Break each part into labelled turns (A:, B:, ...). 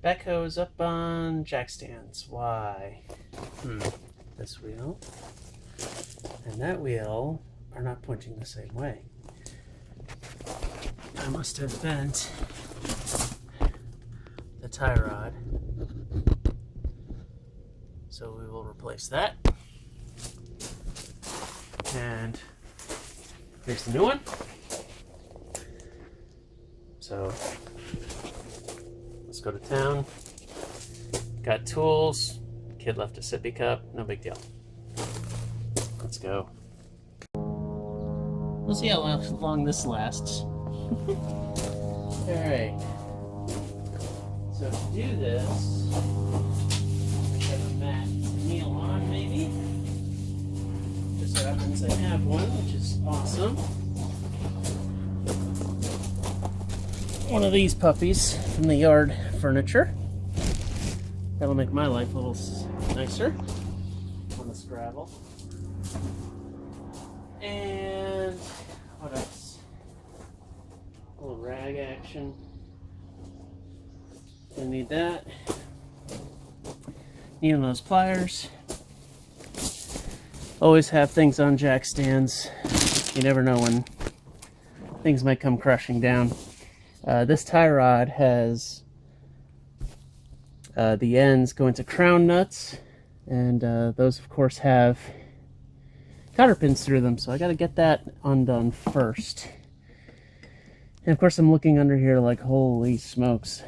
A: Backhoe is up on jack stands. Why? This wheel and that wheel are not pointing the same way. I must have bent the tie rod. So we will replace that. And here's the new one. So let's go to town. Got tools. Kid left a sippy cup. No big deal. Let's go. We'll see how long this lasts. Alright. So to do this, I have a mat to kneel on, maybe. Just so happens I have one, which is awesome. One of these puppies from the yard furniture. That'll make my life a little nicer on this gravel. And what else? A little rag action. Gonna need that. Needing those pliers. Always have things on jack stands. You never know when things might come crashing down. This tie rod has the ends go into crown nuts, and those of course have cotter pins through them, so I got to get that undone first. And of course I'm looking under here like, holy smokes.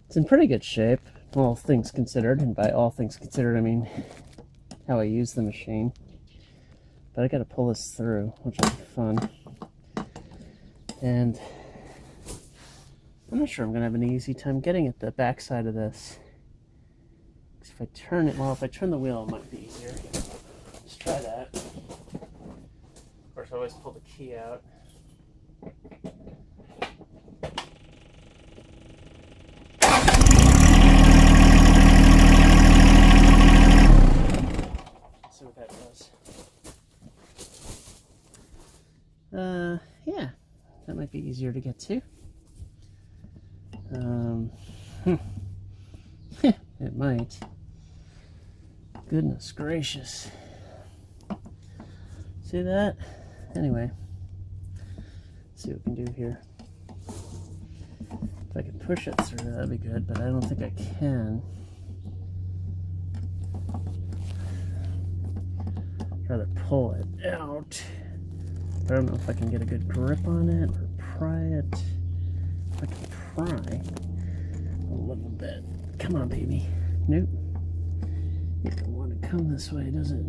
A: It's in pretty good shape, all things considered, and by all things considered I mean how I use the machine. But I got to pull this through, which will be fun. And I'm not sure I'm going to have an easy time getting at the back side of this. Because if I turn it, well, if I turn the wheel, it might be easier. Let's try that. Of course, I always pull the key out. Let's see what that does. Yeah. That might be easier to get to. It might. Goodness gracious. See that? Anyway, let's see what we can do here. If I can push it through, that'd be good, but I don't think I can. I'd rather pull it out. I don't know if I can get a good grip on it or pry it. I can pry a little bit. Come on, baby. Nope. It don't want to come this way, does it?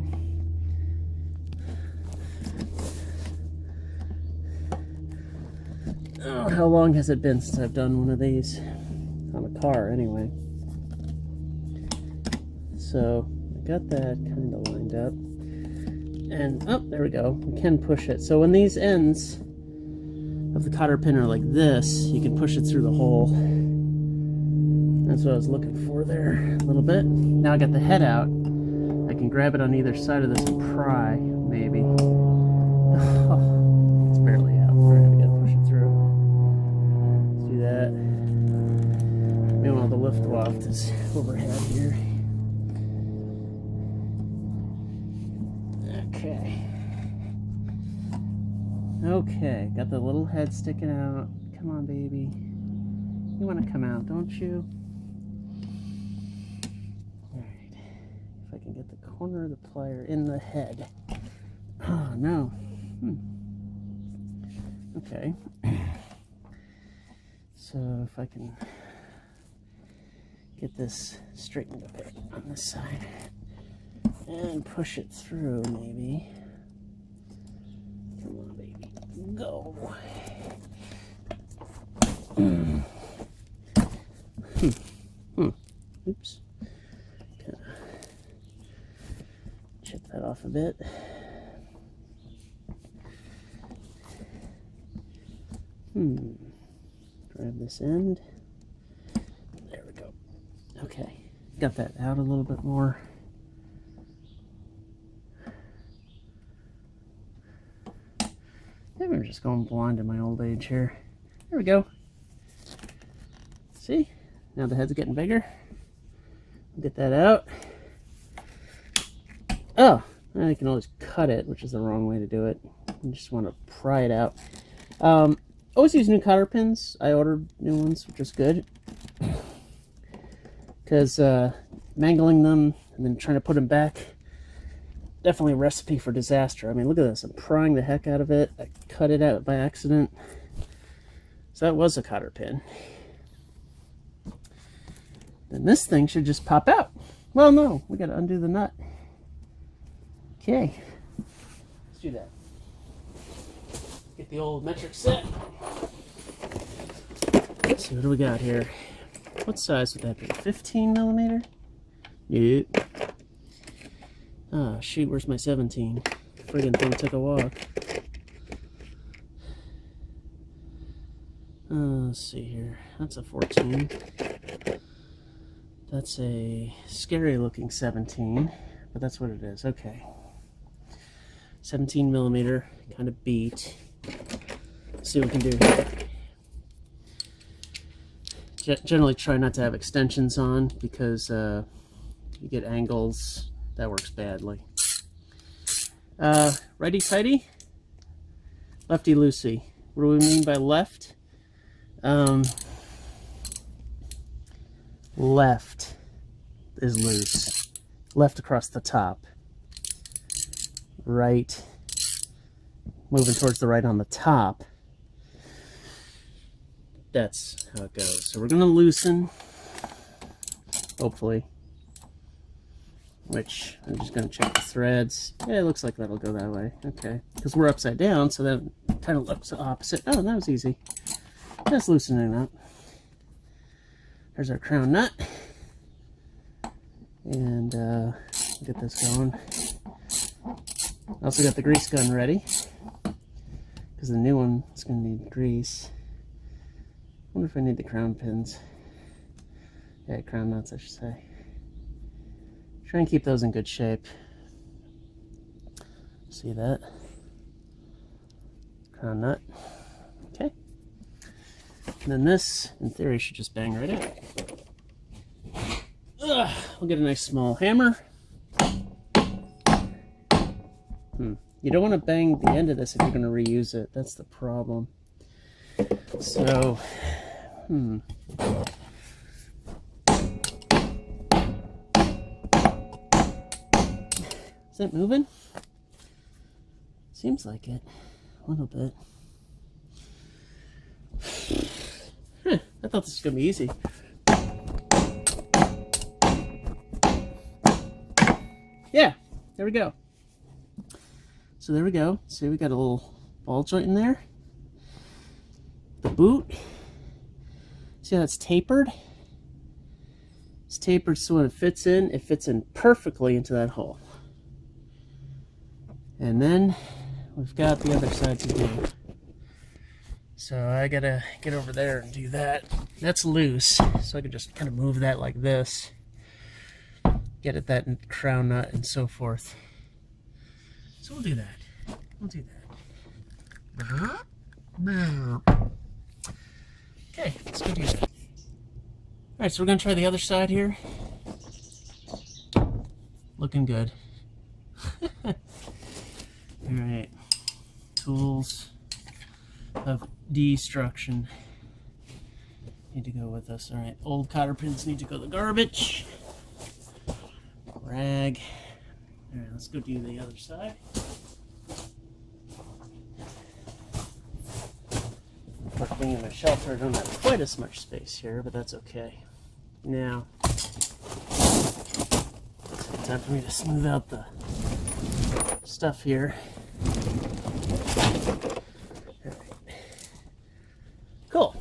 A: Oh, how long has it been since I've done one of these? On a car, anyway. So, I got that kind of lined up. And, oh, there we go. We can push it. So when these ends of the cotter pin are like this, you can push it through the hole. That's what I was looking for there a little bit. Now I got the head out. I can grab it on either side of this and pry, maybe. Oh, it's barely out. Alright, we gotta push it through. Let's do that. Meanwhile, the lift waft is overhead here. Okay. Okay, got the little head sticking out. Come on, baby. You want to come out, don't you? Alright. If I can get the corner of the plier in the head. Oh, no. Okay. So, if I can get this straightened a bit on this side. And push it through, maybe. Come on, baby. Go. Oops. Kind of chip that off a bit. Grab this end. There we go. Okay. Got that out a little bit more. Maybe I'm just going blind in my old age here. There we go. See? Now the head's getting bigger. Get that out. Oh, I can always cut it, which is the wrong way to do it. You just want to pry it out. Always use new cotter pins. I ordered new ones, which is good. Because mangling them and then trying to put them back, definitely a recipe for disaster. I mean, look at this. I'm prying the heck out of it. I cut it out by accident. So that was a cotter pin. Then this thing should just pop out. Well, no, we got to undo the nut. Okay, let's do that. Get the old metric set. Let's see, what do we got here? What size would that be? 15 millimeter? Yep. Ah, shoot, where's my 17? Friggin' thing took a walk. Let's see here. That's a 14. That's a scary looking 17, but that's what it is. Okay. 17 millimeter, kind of beat. Let's see what we can do here. Generally try not to have extensions on because you get angles. That works badly. Righty tighty, lefty loosey. What do we mean by left? Left is loose. Left across the top. Right, moving towards the right on the top. That's how it goes. So we're going to loosen, hopefully, which I'm just going to check the threads. Yeah, it looks like that'll go that way. Okay, because we're upside down, so that kind of looks opposite. Oh, that was easy. Just loosening up. There's our crown nut. And get this going. I also got the grease gun ready because the new one is going to need grease. I wonder if I need the crown pins. Yeah, crown nuts, I should say. Try and keep those in good shape. See that? Crown nut. Okay. And then this, in theory, should just bang right out. We'll get a nice small hammer. You don't want to bang the end of this if you're going to reuse it. That's the problem. So, Is it moving? Seems like it. A little bit. I thought this was going to be easy. Yeah, there we go. So there we go. See, we got a little ball joint in there. The boot. See how it's tapered? It's tapered so when it fits in perfectly into that hole. And then we've got the other side to do. So I gotta get over there and do that. That's loose, so I can just kind of move that like this. Get at that crown nut and so forth. So we'll do that. We'll do that. Okay, let's go do that. Alright, so we're going to try the other side here. Looking good. Alright. Tools of destruction need to go with us. Alright, old cotter pins need to go to the garbage. Rag. Alright, let's go do the other side. Being in my shelter, I don't have quite as much space here, but that's okay. Now, it's time for me to smooth out the stuff here. All right. Cool.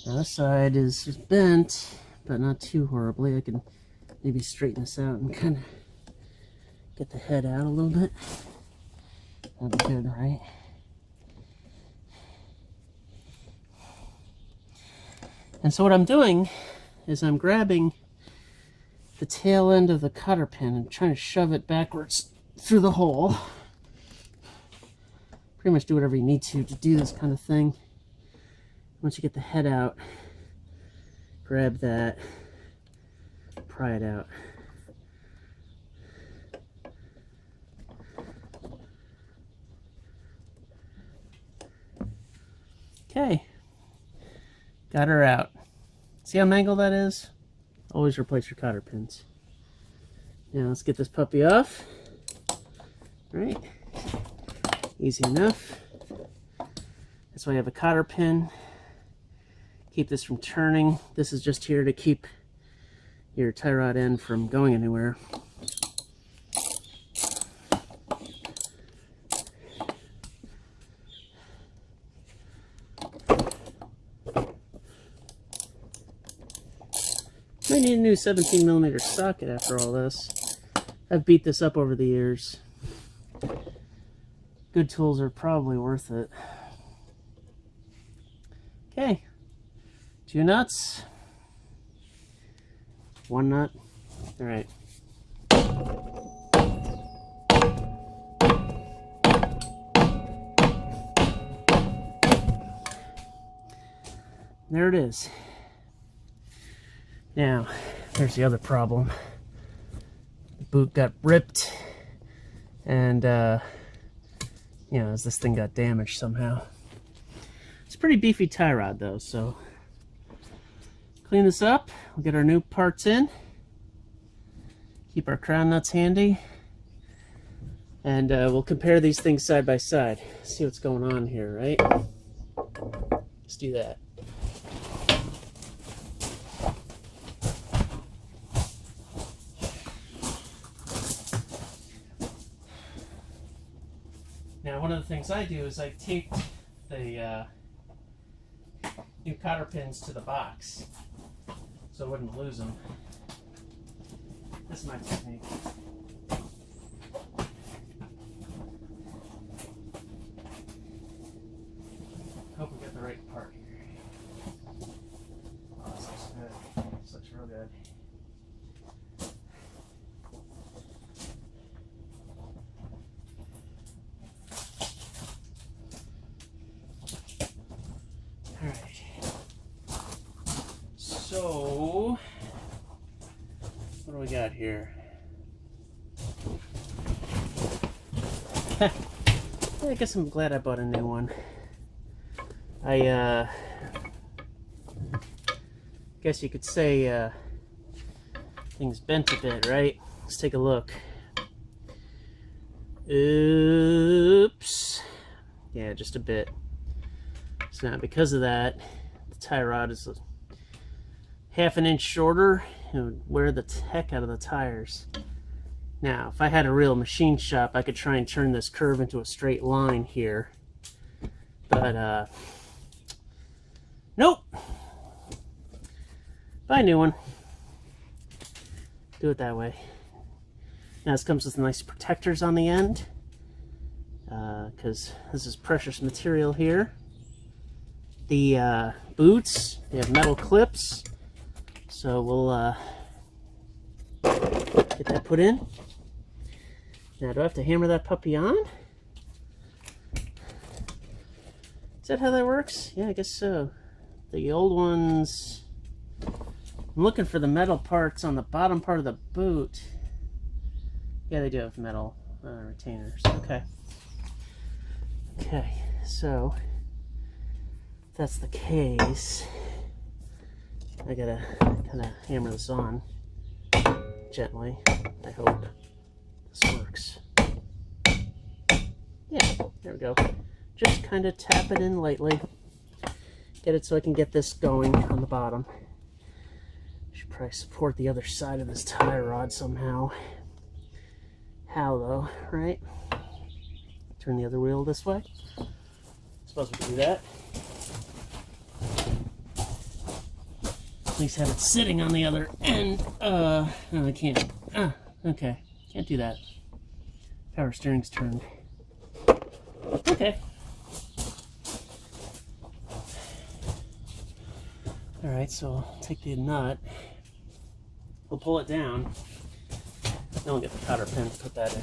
A: Now this side is just bent, but not too horribly. I can maybe straighten this out and kind of get the head out a little bit. That'd be good, right? And so what I'm doing is I'm grabbing the tail end of the cotter pin and trying to shove it backwards through the hole. Pretty much do whatever you need to do this kind of thing. Once you get the head out, grab that, pry it out. Okay, got her out. See how mangled that is? Always replace your cotter pins. Now let's get this puppy off. All right, easy enough. That's why you have a cotter pin. Keep this from turning. This is just here to keep your tie rod end from going anywhere. I need a new 17mm socket after all this. I've beat this up over the years. Good tools are probably worth it. Okay, 2 nuts, 1 nut. All right. There it is. Now, there's the other problem. The boot got ripped, and you know, as this thing got damaged somehow. It's a pretty beefy tie rod though, so clean this up. We'll get our new parts in. Keep our crown nuts handy, and we'll compare these things side by side. See what's going on here, right? Let's do that. Now, one of the things I do is I tape the new cotter pins to the box so I wouldn't lose them. This is my technique. Hope we get the right part here. Oh, this looks good. This looks real good. So, what do we got here? I guess I'm glad I bought a new one. I guess you could say things bent a bit, right? Let's take a look. Oops. Yeah, just a bit. So now because of that, the tie rod is half an inch shorter. It would wear the heck out of the tires. Now, if I had a real machine shop, I could try and turn this curve into a straight line here. But, nope. Buy a new one. Do it that way. Now, this comes with nice protectors on the end, because this is precious material here. The boots, they have metal clips. So we'll get that put in. Now, do I have to hammer that puppy on? Is that how that works? Yeah, I guess so. The old ones... I'm looking for the metal parts on the bottom part of the boot. Yeah, they do have metal retainers. Okay. Okay, so if that's the case, I gotta kind of hammer this on gently. I hope this works. Yeah, there we go. Just kind of tap it in lightly. Get it so I can get this going on the bottom. Should probably support the other side of this tie rod somehow. How though, right? Turn the other wheel this way. Suppose we can do that. At least have it sitting on the other end. No, I can't. Okay. Can't do that. Power steering's turned. Okay. Alright, so I'll take the nut, we'll pull it down, then we'll get the cotter pin and put that in.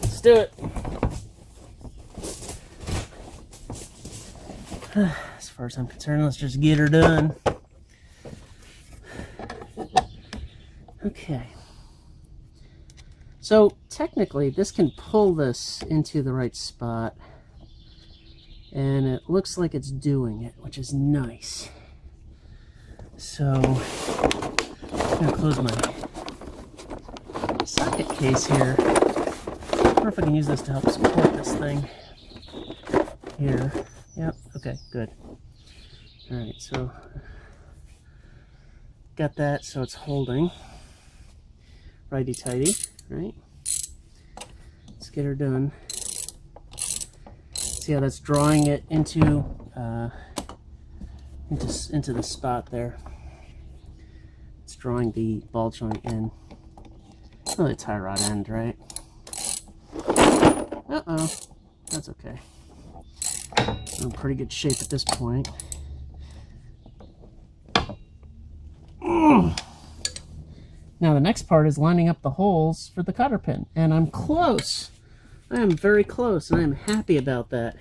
A: Let's do it! As far as I'm concerned, let's just get her done. Okay. So technically this can pull this into the right spot, and it looks like it's doing it, which is nice. So I'm gonna close my socket case here. I wonder if I can use this to help support this thing here. Yep, okay, good. Alright, so got that so it's holding righty-tighty, right? Let's get her done. See how that's drawing it into the spot there. It's drawing the ball joint in. Really a tie rod end, right? Uh-oh, that's okay. We're in pretty good shape at this point. Now the next part is lining up the holes for the cotter pin, and I'm close. I am very close, and I am happy about that.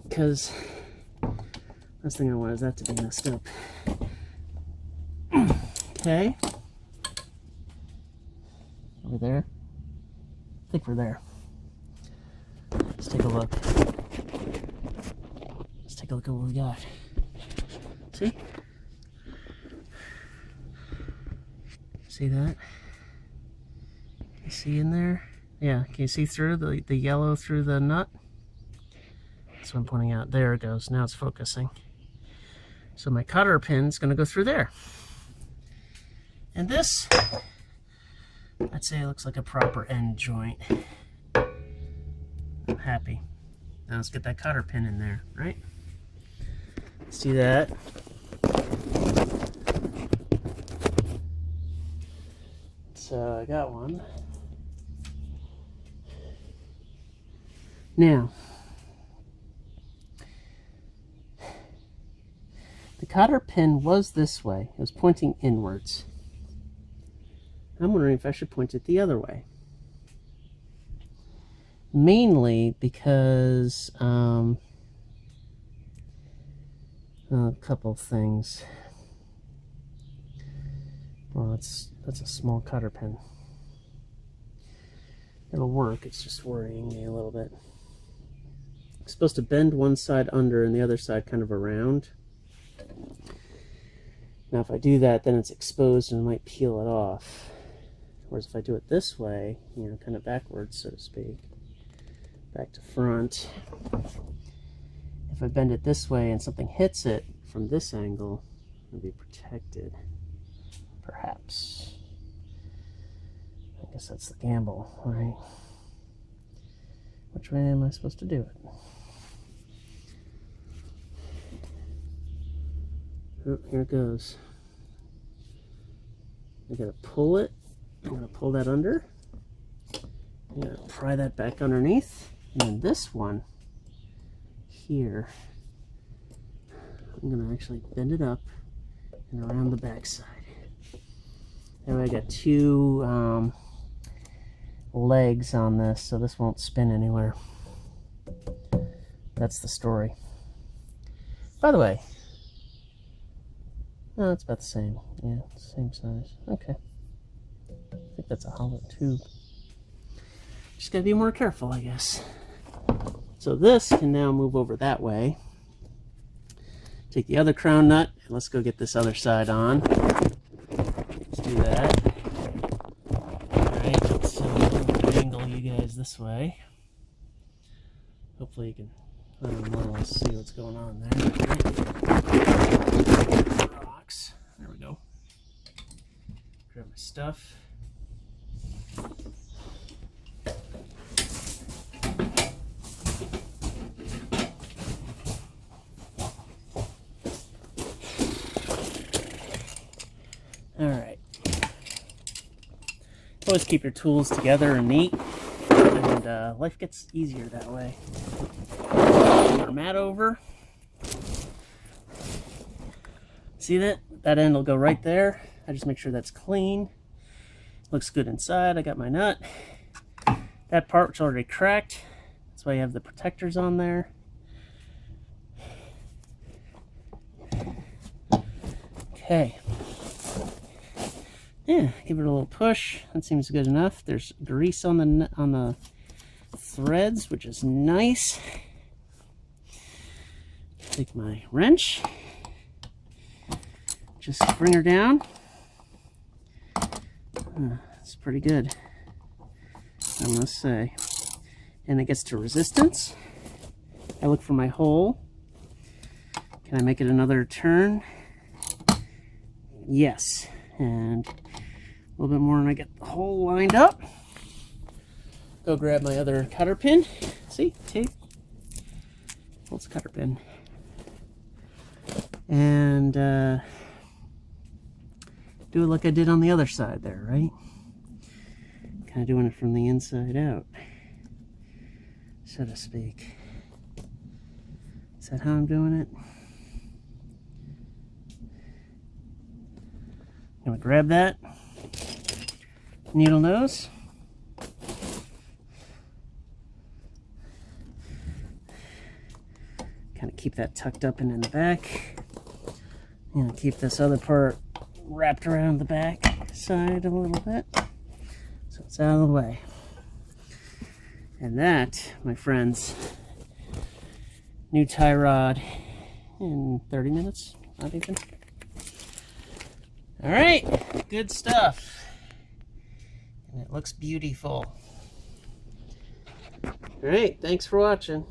A: Because last thing I want is that to be messed up. Okay. Over there. I think we're there. Let's take a look. Let's take a look at what we got. See? See that? You see in there? Yeah, can you see through the yellow through the nut? That's what I'm pointing out. There it goes. Now it's focusing. So my cotter pin's going to go through there. And this, I'd say it looks like a proper end joint. I'm happy. Now let's get that cotter pin in there, right? See that? So I got one. Now, the cotter pin was this way. It was pointing inwards. I'm wondering if I should point it the other way. Mainly because a couple things. Well, that's a small cotter pin. It'll work, it's just worrying me a little bit. It's supposed to bend one side under and the other side kind of around. Now if I do that, then it's exposed and I might peel it off. Whereas if I do it this way, you know, kind of backwards, so to speak, back to front, if I bend it this way and something hits it from this angle, it'll be protected. Perhaps. I guess that's the gamble, right? Which way am I supposed to do it? Oh, here it goes. I gotta pull it. I'm gonna pull that under. I'm gonna pry that back underneath. And then this one here, I'm gonna actually bend it up and around the back side. That way I got two legs on this, so this won't spin anywhere. That's the story. By the way, no, it's about the same. Yeah, same size. Okay. I think that's a hollow tube. Just gotta be more careful, I guess. So this can now move over that way. Take the other crown nut, and let's go get this other side on. Let's do that. Alright, so I'll angle you guys this way. Hopefully you can more or less see what's going on there. Rocks. There we go. Grab my stuff. Alright. Always keep your tools together and neat, and life gets easier that way. Put our mat over. See that? That end will go right there. I just make sure that's clean. Looks good inside. I got my nut. That part which already cracked. That's why you have the protectors on there. Okay. Yeah, give it a little push. That seems good enough. There's grease on the threads, which is nice. Take my wrench. Just bring her down. It's pretty good, I must say. And it gets to resistance. I look for my hole. Can I make it another turn? Yes. And a little bit more and I get the hole lined up. Go grab my other cutter pin. See, tape. What's cutter pin? And do it like I did on the other side there, right? Kind of doing it from the inside out, so to speak. Is that how I'm doing it? I'm gonna grab that needle nose. Kind of keep that tucked up and in the back. I'm gonna keep this other part wrapped around the back side a little bit, so it's out of the way. And that, my friends, new tie rod in 30 minutes, not even. All right, good stuff. And it looks beautiful. All right, thanks for watching.